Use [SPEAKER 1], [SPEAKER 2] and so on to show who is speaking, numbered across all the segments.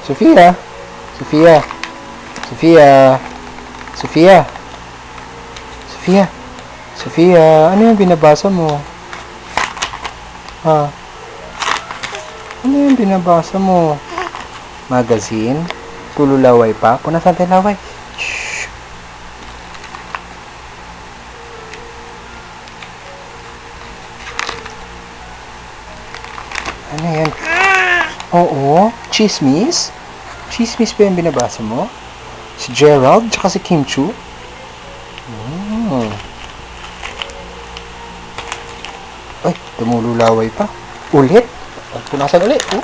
[SPEAKER 1] Sofia? Sofia? Sofia? Sofia? Sofia? Sofia? Ano yung binabasa mo? Ha? Ano yung binabasa mo? Magazine? Tululaway pa? Punasan tayo laway. Shhh! Ano yan? Oo? Chismis? Chismis ba yung binabasa mo? Si Gerald, tsaka si Kim Chu? Ay, tumululaway pa. Ulit? Punasan ulit. Oh.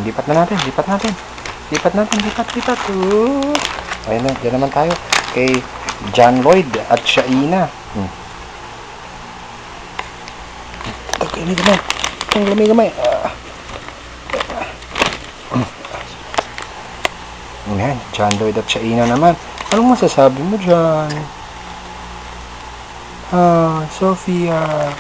[SPEAKER 1] Lipat na natin, lipat natin. Lipat natin, lipat. Ayun na, dyan naman tayo. Kay John Lloyd at Shaina. Lamig gamay. Ang lamig gamay. Ayan, John Lloyd at Shaina naman. Anong masasabi mo dyan? Sophia.